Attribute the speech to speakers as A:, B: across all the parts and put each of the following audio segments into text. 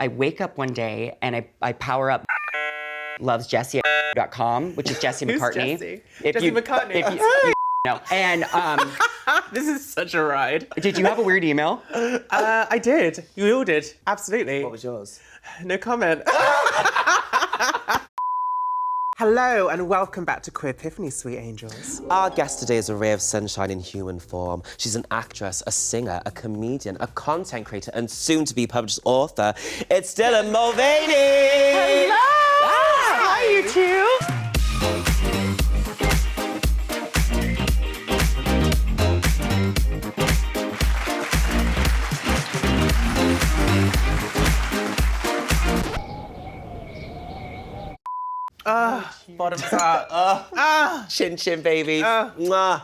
A: I wake up one day and I power up loves Jessie.com, which is Jessie McCartney.
B: Jessie? Jessie McCartney.
A: If you know. And
B: this is such a ride.
A: did you have a weird email?
B: I did. You all did. Absolutely.
C: What was yours?
B: No comment. Hello and welcome back to Queerpiphany, sweet angels.
C: Our guest today is a ray of sunshine in human form. She's an actress, a singer, a comedian, a content creator, and soon-to-be published author. It's Dylan Mulvaney!
A: Hello! Hi, you two!
C: Bottoms up. Chin chin, baby. Mwah.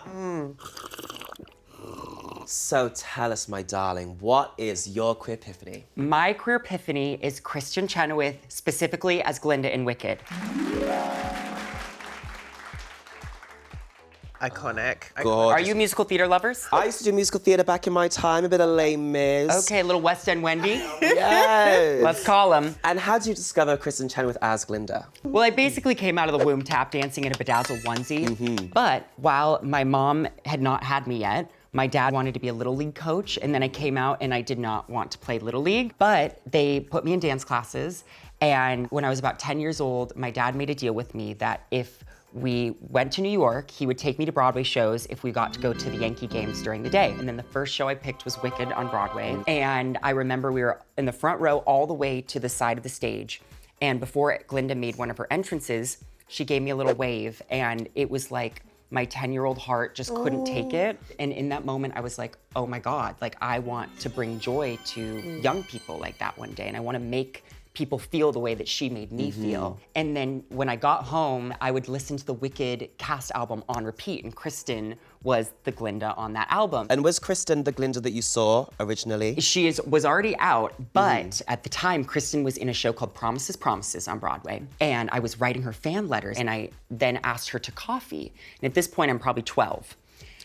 C: So tell us, my darling, what is your Queerpiphany?
A: My Queerpiphany is Kristin Chenoweth, specifically as Glinda in Wicked.
B: Iconic.
A: Are you musical theater lovers?
C: I used to do musical theatre back in my time, a bit of Les Mis.
A: Okay, a little West End Wendy.
C: Yes.
A: Let's call him.
C: And how did you discover Kristin Chenoweth as Glinda?
A: Well, I basically came out of the womb tap dancing in a bedazzled onesie. But while my mom had not had me yet, my dad wanted to be a Little League coach, and then I came out and I did not want to play Little League, but they put me in dance classes. And when I was about 10 years old, my dad made a deal with me that if we went to New York, he would take me to Broadway shows if we got to go to the Yankee games during the day. And then the first show I picked was Wicked on Broadway. And I remember we were in the front row all the way to the side of the stage. And before Glinda made one of her entrances, she gave me a little wave, and it was like my 10-year-old heart just couldn't take it. And in that moment, I was like, oh my God, like I want to bring joy to young people like that one day. And I want to make people feel the way that she made me feel. And then when I got home, I would listen to the Wicked cast album on repeat, and Kristin was the Glinda on that album.
C: And was Kristin the Glinda that you saw originally?
A: She was already out, but at the time, Kristin was in a show called Promises, Promises on Broadway. And I was writing her fan letters, and I then asked her to coffee. And at this point, I'm probably 12.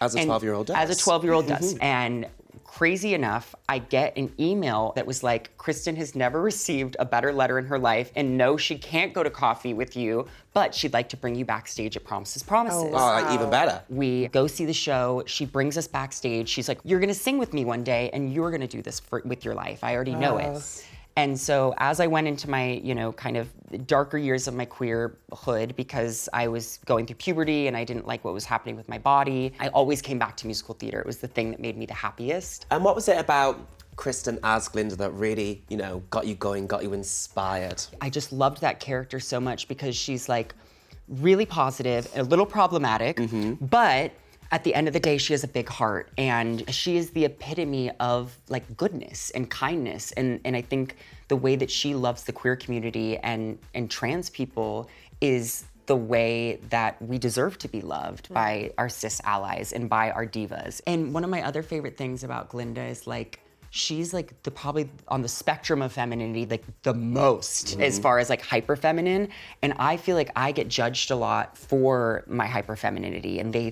C: As a 12-year-old does.
A: As a 12-year-old does. And crazy enough, I get an email that was like, Kristin has never received a better letter in her life, and no, she can't go to coffee with you, but she'd like to bring you backstage at Promises, Promises.
C: Oh, wow. Even better.
A: We go see the show, she brings us backstage, she's like, you're gonna sing with me one day, and you're gonna do this with your life, I already know it. And so as I went into my, kind of darker years of my queerhood, because I was going through puberty and I didn't like what was happening with my body, I always came back to musical theater. It was the thing that made me the happiest.
C: And what was it about Kristin as Glinda that really, got you going, got you inspired?
A: I just loved that character so much because she's like really positive, a little problematic, but at the end of the day, she has a big heart, and she is the epitome of like goodness and kindness. And I think the way that she loves the queer community and trans people is the way that we deserve to be loved by our cis allies and by our divas. And one of my other favorite things about Glinda is like, she's like probably on the spectrum of femininity, like the most as far as like hyper feminine. And I feel like I get judged a lot for my hyper femininity, and they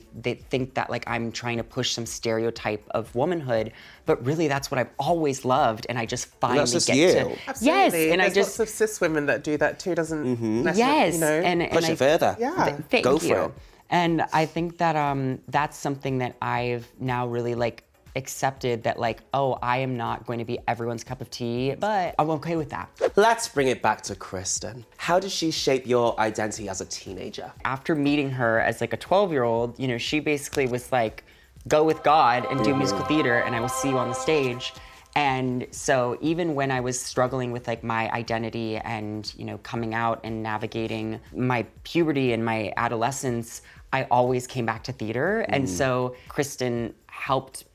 A: think that like I'm trying to push some stereotype of womanhood, but really that's what I've always loved, and I just finally
C: that's just
A: get
C: you.
A: to.
B: Absolutely.
A: Yes, and
B: There's
A: I just
B: lots of cis women that do that too, doesn't necessarily,
A: yes,
B: and
C: Push it further.
B: Yeah.
A: Thank
C: Go
A: you.
C: for it.
A: And I think that that's something that I've now really like accepted, that like, oh, I am not going to be everyone's cup of tea, but I'm okay with that.
C: Let's bring it back to Kristin. How did she shape your identity as a teenager?
A: After meeting her as like a 12-year-old, she basically was like, go with God and do musical theater, and I will see you on the stage. And so even when I was struggling with like my identity and, coming out and navigating my puberty and my adolescence, I always came back to theater. And so Kristin helped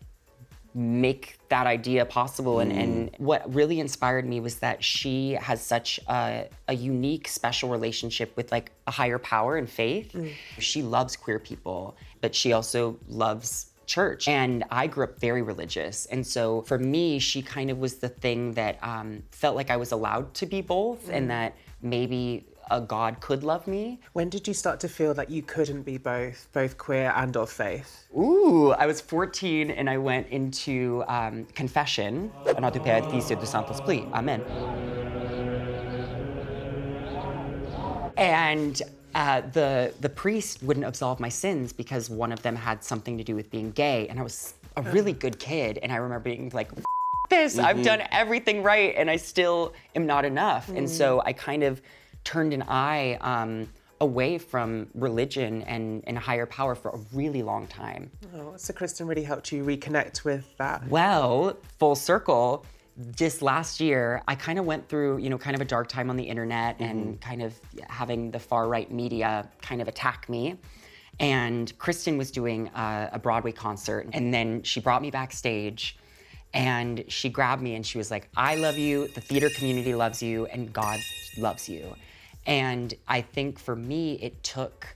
A: make that idea possible. And what really inspired me was that she has such a unique, special relationship with like a higher power and faith. She loves queer people, but she also loves church. And I grew up very religious. And so for me, she kind of was the thing that felt like I was allowed to be both, and that maybe a God could love me.
B: When did you start to feel that you couldn't be both queer and of faith?
A: Ooh, I was 14 and I went into confession. A notre Père, Fils et du Saint-Esprit. Amen. And the priest wouldn't absolve my sins because one of them had something to do with being gay. And I was a really good kid. And I remember being like, this, I've done everything right and I still am not enough. And so I kind of turned an eye away from religion and higher power for a really long time.
B: Oh, so Kristin really helped you reconnect with that.
A: Well, full circle, just last year, I kind of went through, kind of a dark time on the internet and kind of having the far right media kind of attack me. And Kristin was doing a Broadway concert, and then she brought me backstage and she grabbed me and she was like, I love you, the theater community loves you, and God loves you. And I think for me, it took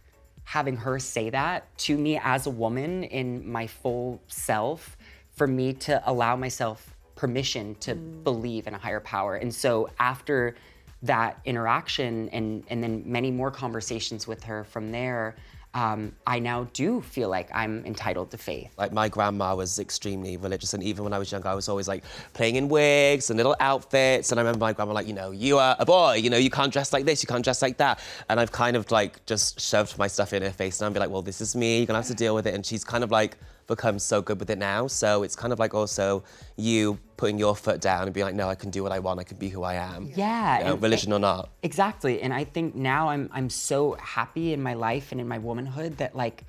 A: having her say that to me as a woman in my full self for me to allow myself permission to believe in a higher power. And so after that interaction and then many more conversations with her from there, I now do feel like I'm entitled to faith.
C: Like my grandma was extremely religious, and even when I was younger, I was always like playing in wigs and little outfits. And I remember my grandma like, you are a boy, you can't dress like this, you can't dress like that. And I've kind of like just shoved my stuff in her face and I'd be like, well, this is me, you're gonna have to deal with it. And she's kind of like become so good with it now. So it's kind of like also you putting your foot down and being like, no, I can do what I want, I can be who I am.
A: Yeah.
C: Religion or not.
A: Exactly, and I think now I'm so happy in my life and in my womanhood that like,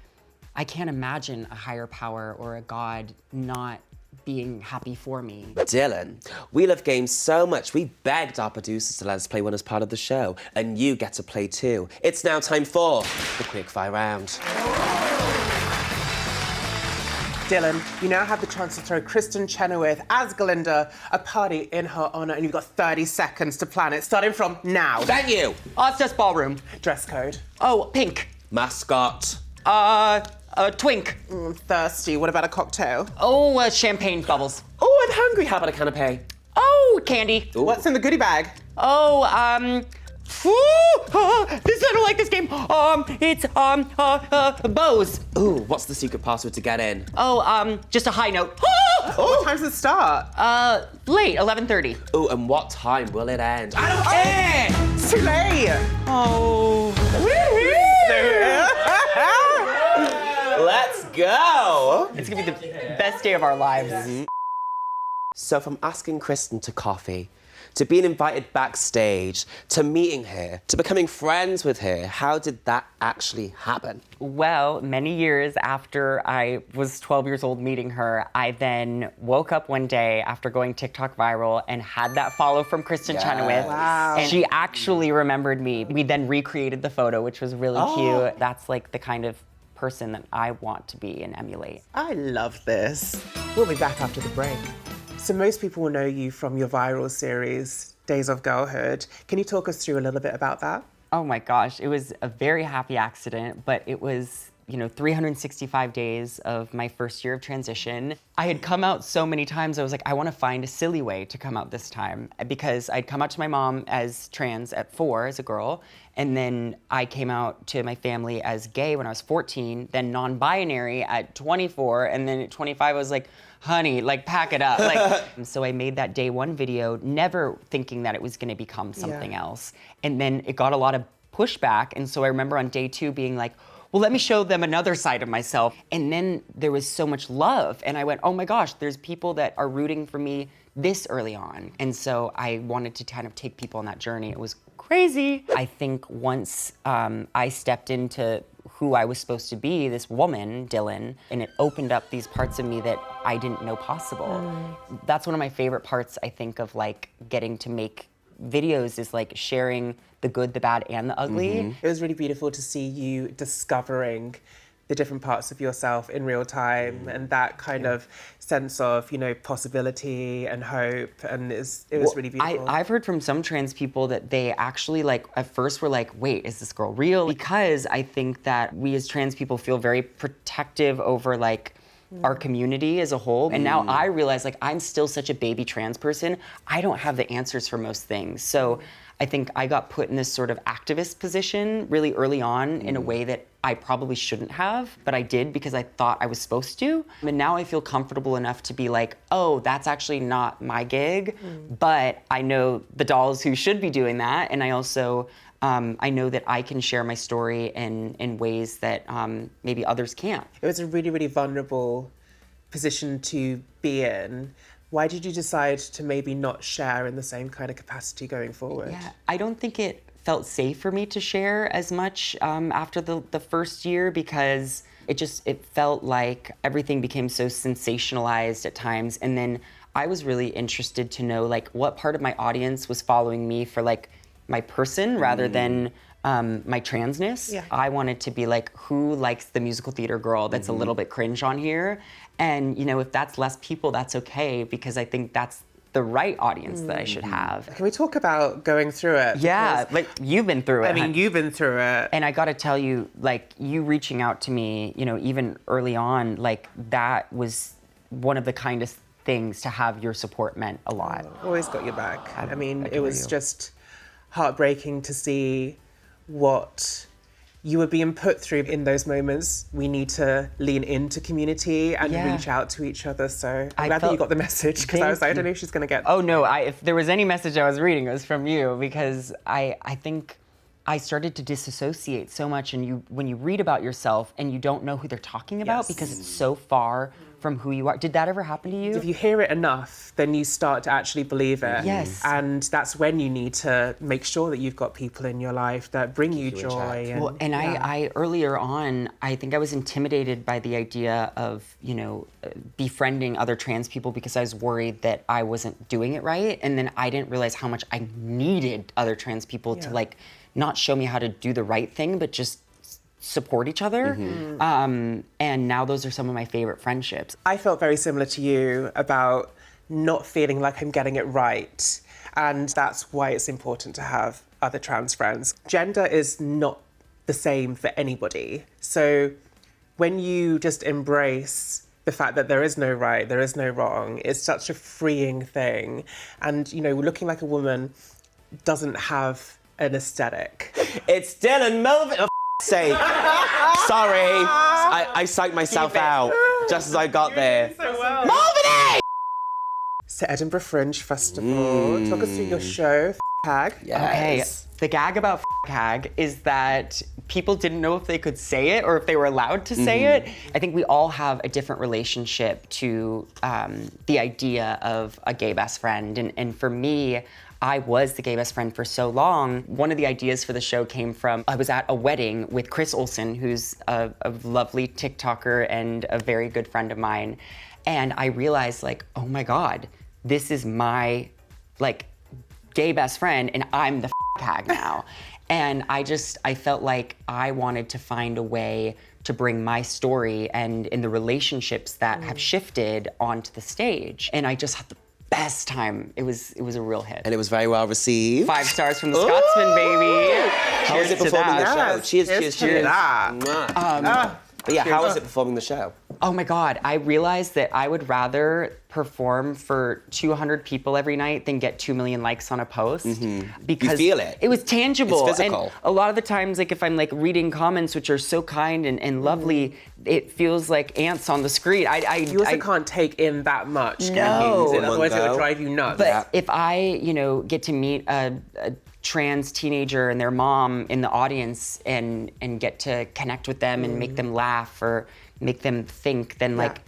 A: I can't imagine a higher power or a God not being happy for me.
C: Dylan, we love games so much, we begged our producers to let us play one as part of the show, and you get to play too. It's now time for the quickfire round.
B: Dylan, you now have the chance to throw Kristin Chenoweth as Glinda a party in her honor, and you've got 30 seconds to plan it, starting from now.
C: Thank you.
A: It's just ballroom.
B: Dress code.
A: Oh, pink.
C: Mascot.
A: Twink.
B: Thirsty. What about a cocktail?
A: Oh, champagne bubbles.
C: Oh, I'm hungry. How about a canapé?
A: Oh, candy.
C: Ooh.
B: What's in the goodie bag?
A: Oh, I don't like this game. It's bows.
C: Ooh, what's the secret password to get in?
A: Oh, just a high note.
B: What time's it start?
A: Late, 11:30.
C: Ooh, and what time will it end? I don't care!
B: It's too late.
A: Oh.
C: Let's go!
A: It's gonna be the best day of our lives.
C: So from asking Kristin to coffee, to being invited backstage, to meeting her, to becoming friends with her, how did that actually happen?
A: Well, many years after I was 12 years old meeting her, I then woke up one day after going TikTok viral and had that follow from Kristin Chenoweth.
B: Wow.
A: And she actually remembered me. We then recreated the photo, which was really cute. That's like the kind of person that I want to be and emulate.
B: I love this. We'll be back after the break. So most people will know you from your viral series, Days of Girlhood. Can you talk us through a little bit about that?
A: Oh my gosh, it was a very happy accident, but it was, 365 days of my first year of transition. I had come out so many times, I was like, I want to find a silly way to come out this time, because I'd come out to my mom as trans at 4 as a girl, and then I came out to my family as gay when I was 14, then non-binary at 24, and then at 25 I was like, honey, pack it up. So I made that day one video, never thinking that it was gonna become something else. And then it got a lot of pushback, and so I remember on day 2 being like, well, let me show them another side of myself. And then there was so much love, and I went, oh my gosh, there's people that are rooting for me this early on. And so I wanted to kind of take people on that journey. It was crazy. I think once I stepped into who I was supposed to be, this woman, Dylan, and it opened up these parts of me that I didn't know possible. That's one of my favorite parts, I think, of getting to make videos, is sharing the good, the bad, and the ugly.
B: It was really beautiful to see you discovering the different parts of yourself in real time, and that kind of sense of, possibility and hope, and it was really beautiful.
A: I've heard from some trans people that they actually at first were like, wait, is this girl real? Because I think that we as trans people feel very protective over our community as a whole. And now I realize I'm still such a baby trans person. I don't have the answers for most things. So I think I got put in this sort of activist position really early on in a way that I probably shouldn't have, but I did because I thought I was supposed to. And now I feel comfortable enough to be like, oh, that's actually not my gig, but I know the dolls who should be doing that. And I also I know that I can share my story in ways that maybe others can't.
B: It was a really, really vulnerable position to be in. Why did you decide to maybe not share in the same kind of capacity going forward?
A: Yeah, I don't think it felt safe for me to share as much after the first year, because it felt like everything became so sensationalized at times. And then I was really interested to know like what part of my audience was following me for like my person rather than my transness.
B: Yeah.
A: I wanted to be like, who likes the musical theater girl that's a little bit cringe on here? And, you know, if that's less people, that's okay, because I think that's the right audience that I should have.
B: Can we talk about going through it?
A: Yeah,
B: Because,
A: like you've been through it.
B: I mean, you've been through it.
A: And I gotta tell you, like you reaching out to me, you know, even early on, like that was one of the kindest things to have your support meant a lot.
B: Always got your back. I mean,
A: I
B: it was
A: hear you.
B: just heartbreaking to see what you were being put through in those moments. We need to lean into community and
A: Yeah.
B: reach out to each other. So I'm
A: I
B: glad that
A: felt-
B: you got the message, because I was like, I don't know if she's going to get...
A: Oh no, if there was any message I was reading, it was from you, because I think I started to disassociate so much, and when you read about yourself and you don't know who they're talking about
B: Yes.
A: because it's so far from who you are. Did that ever happen to you?
B: If you hear it enough, then you start to actually believe it.
A: Yes.
B: And that's when you need to make sure that you've got people in your life that bring you
C: you in
B: joy.
C: check.
B: And,
A: Well, and
B: yeah.
A: I earlier on, I think I was intimidated by the idea of, you know, befriending other trans people because I was worried that I wasn't doing it right. And then I didn't realize how much I needed other trans people to
B: Yeah.
A: like, not show me how to do the right thing, but just support each other. And now those are some of my favorite friendships.
B: I felt very similar to you about not feeling like I'm getting it right. And that's why it's important to have other trans friends. Gender is not the same for anybody. So when you just embrace the fact that there is no right, there is no wrong, it's such a freeing thing. And, you know, looking like a woman doesn't have an aesthetic.
C: It's Dylan Mulvaney. For sake. Sorry. I psyched myself out just as I got there. Mulvaney!
B: So Edinburgh Fringe Festival, talk us through your show, Hag.
A: Okay, the gag about hag is that people didn't know if they could say it or if they were allowed to say it. I think we all have a different relationship to the idea of a gay best friend. And for me, I was the gay best friend for so long. One of the ideas for the show came from, I was at a wedding with Chris Olsen, who's a lovely TikToker and a very good friend of mine. And I realized like, oh my God, this is my like gay best friend and I'm the hag now. And I felt like I wanted to find a way to bring my story and in the relationships that have shifted onto the stage. And I just had the best time. It was a real hit.
C: And it was very well received.
A: 5 stars from the Scotsman, baby.
C: How was it
A: Cheers to
C: performing the
A: that.
C: show?
B: Yes,
C: Cheers,
B: cheers
C: cheers,
B: to
C: cheers.
B: that.
C: Mwah. But yeah, how was it performing the show?
A: Oh my God, I realized that I would rather perform for 200 people every night than get 2 million likes on a post. Because
C: You feel it.
A: It was tangible.
C: It's physical.
A: And a lot of the times, like if I'm like reading comments, which are so kind and lovely, it feels like ants on the screen.
B: You also can't take in that much, can
A: No.
B: you? Otherwise it
C: One
B: would
C: go.
B: drive you nuts.
A: But if I, you know, get to meet a trans teenager and their mom in the audience and get to connect with them and make them laugh or make them think, then like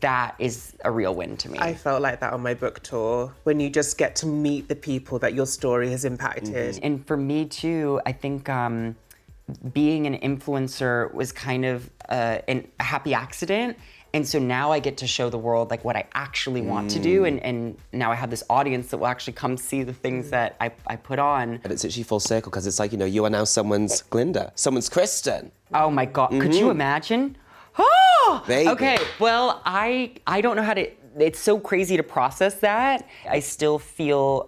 A: that is a real win to me.
B: I felt like that on my book tour, when you just get to meet the people that your story has impacted.
A: And for me too, I think being an influencer was kind of a happy accident. And so now I get to show the world like what I actually want to do. And now I have this audience that will actually come see the things that I put on.
C: And it's actually full circle because it's like, you know, you are now someone's Glinda, someone's Kristen.
A: Oh my God, could you imagine? Oh,
C: Baby.
A: okay. Well, I don't know how to, it's so crazy to process that. I still feel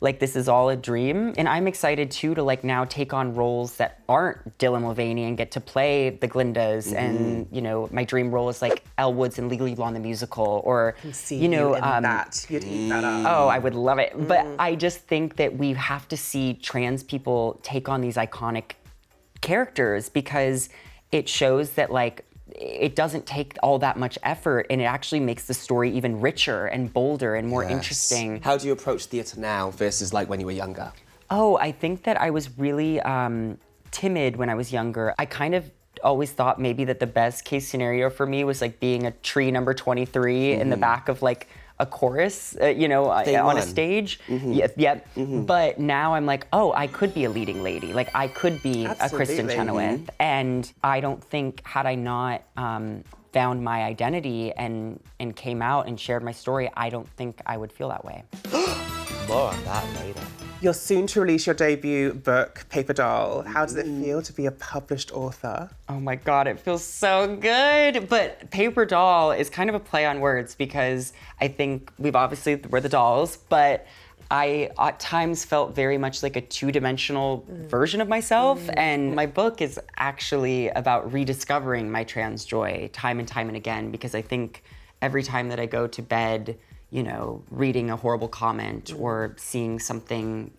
A: like this is all a dream. And I'm excited too to like now take on roles that aren't Dylan Mulvaney and get to play the Glindas. And, you know, my dream role is like Elle Woods in Legally Blonde the musical, or,
B: See
A: you know,
B: in that. You'd eat that up.
A: oh, I would love it. But I just think that we have to see trans people take on these iconic characters because it shows that like it doesn't take all that much effort and it actually makes the story even richer and bolder and more interesting.
C: How do you approach theatre now versus like when you were younger?
A: Oh, I think that I was really timid when I was younger. I kind of always thought maybe that the best case scenario for me was like being a tree number 23 in the back of like a chorus, on a stage. Yep. But now I'm like, oh, I could be a leading lady. Like I could be a Kristin Chenoweth. And I don't think had I not found my identity and came out and shared my story, I don't think I would feel that way.
C: More on that later.
B: You're soon to release your debut book, Paper Doll. How does it feel to be a published author?
A: Oh my God, it feels so good. But Paper Doll is kind of a play on words because I think we're the dolls, but I at times felt very much like a two-dimensional version of myself. And my book is actually about rediscovering my trans joy time and time and again, because I think every time that I go to bed, reading a horrible comment or seeing something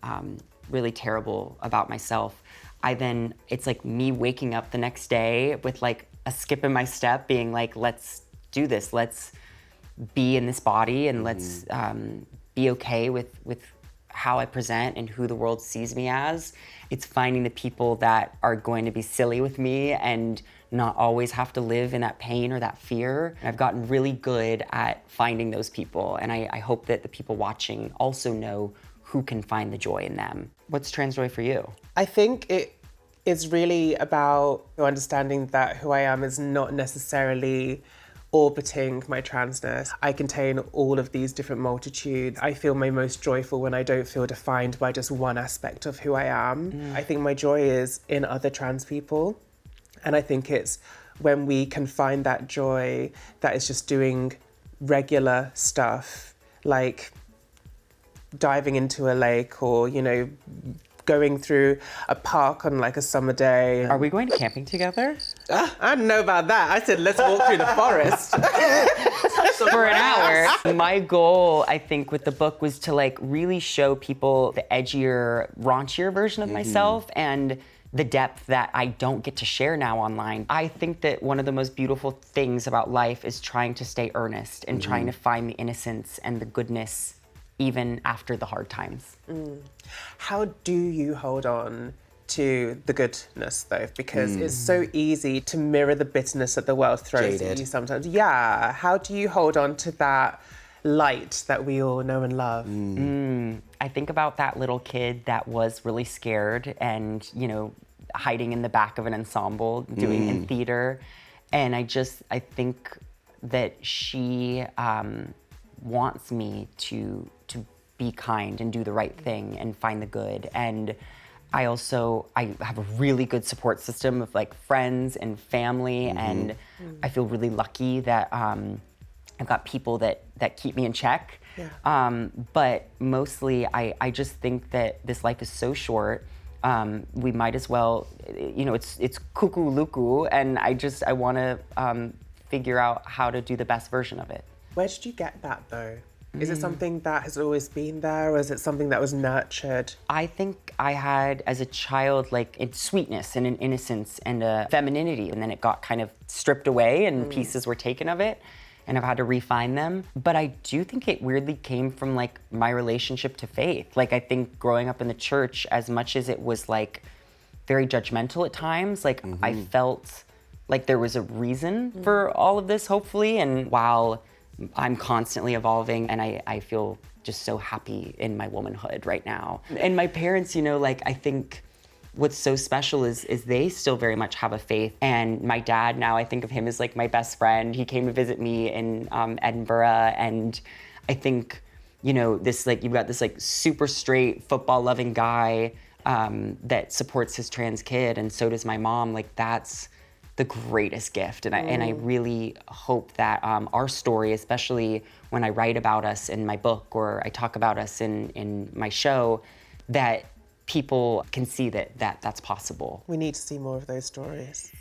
A: really terrible about myself, it's like me waking up the next day with like a skip in my step being like, let's do this. Let's be in this body and let's be okay with how I present and who the world sees me as. It's finding the people that are going to be silly with me and not always have to live in that pain or that fear. And I've gotten really good at finding those people, and I hope that the people watching also know who can find the joy in them. What's trans joy for you?
B: I think it is really about understanding that who I am is not necessarily orbiting my transness. I contain all of these different multitudes. I feel my most joyful when I don't feel defined by just one aspect of who I am. I think my joy is in other trans people. And I think it's when we can find that joy that is just doing regular stuff, like diving into a lake or, going through a park on like a summer day.
A: Are we going to camping together?
B: I don't know about that. I said, let's walk through the forest.
A: For an hour. My goal, I think, with the book was to like really show people the edgier, raunchier version of myself and the depth that I don't get to share now online. I think that one of the most beautiful things about life is trying to stay earnest and trying to find the innocence and the goodness even after the hard times.
B: How do you hold on to the goodness though? Because it's so easy to mirror the bitterness that the world throws at you sometimes. Yeah, how do you hold on to that light that we all know and love?
A: I think about that little kid that was really scared and, hiding in the back of an ensemble, doing in theater. And I think that she wants me to be kind and do the right thing and find the good. And I have a really good support system of like friends and family, and I feel really lucky that I've got people that keep me in check. But mostly I just think that this life is so short. We might as well, it's cuckoo luku, and I want to figure out how to do the best version of it.
B: Where did you get that though? Is it something that has always been there, or is it something that was nurtured?
A: I think I had, as a child, like a sweetness and an innocence and a femininity, and then it got kind of stripped away and pieces were taken of it, and I've had to refine them. But I do think it weirdly came from like my relationship to faith. Like I think growing up in the church, as much as it was like very judgmental at times, like I felt like there was a reason for all of this, hopefully. And while I'm constantly evolving, and I feel just so happy in my womanhood right now. And my parents, I think what's so special is they still very much have a faith. And my dad now, I think of him as like my best friend. He came to visit me in Edinburgh, and I think, this like, you've got this like super straight football loving guy that supports his trans kid, and so does my mom. Like that's the greatest gift. And I really hope that our story, especially when I write about us in my book or I talk about us in my show, that people can see that's possible.
B: We need to see more of those stories.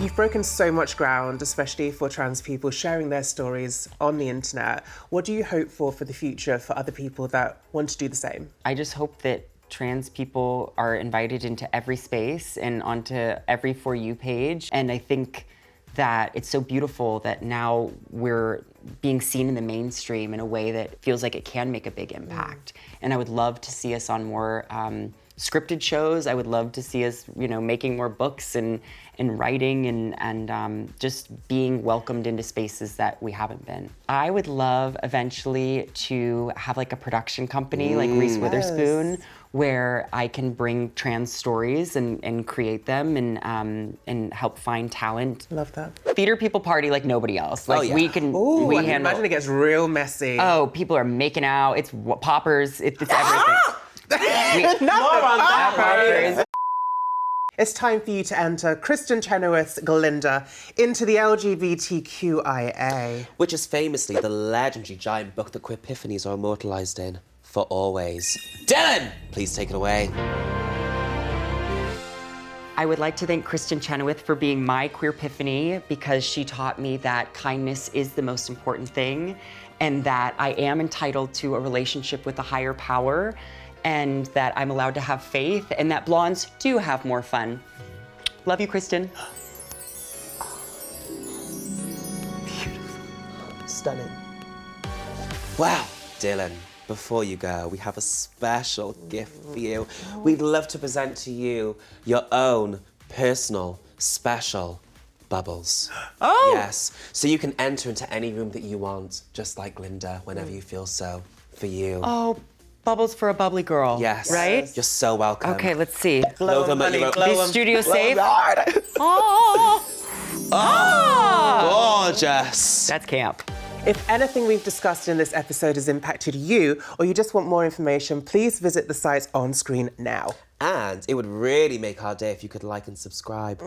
B: You've broken so much ground, especially for trans people sharing their stories on the internet. What do you hope for the future for other people that want to do the same?
A: I just hope that trans people are invited into every space and onto every For You page. And I think that it's so beautiful that now we're being seen in the mainstream in a way that feels like it can make a big impact. And I would love to see us on more scripted shows. I would love to see us, making more books and writing and just being welcomed into spaces that we haven't been. I would love eventually to have like a production company like Reese Witherspoon, where I can bring trans stories and create them and help find talent.
B: Love that.
A: Theater people party like nobody else. Like we can,
B: Ooh,
A: we
B: I can
A: handle.
B: imagine it gets real messy.
A: Oh, people are making out. It's poppers. It's everything.
B: More on that,
A: Poppers.
B: It's time for you to enter Kristin Chenoweth's Glinda into the LGBTQIA.
C: Which is famously the legendary giant book that Queerpiphanies are immortalised in for always. Dylan, please take it away.
A: I would like to thank Kristin Chenoweth for being my Queerpiphany, because she taught me that kindness is the most important thing and that I am entitled to a relationship with a higher power, and that I'm allowed to have faith, and that blondes do have more fun. Love you, Kristin.
C: Stunning. Wow, Dylan, before you go, we have a special gift for you. We'd love to present to you your own personal, special bubbles.
A: Oh!
C: Yes, so you can enter into any room that you want, just like Glinda, whenever you feel so, for you.
A: Oh, bubbles for a bubbly girl.
C: Yes.
A: Right?
C: You're so welcome.
A: Okay, let's see.
C: Blow them at your own.
A: Is studio safe?
C: Oh,
A: Oh!
C: gorgeous.
A: That's camp.
B: If anything we've discussed in this episode has impacted you, or you just want more information, please visit the sites on screen now.
C: And it would really make our day if you could like and subscribe.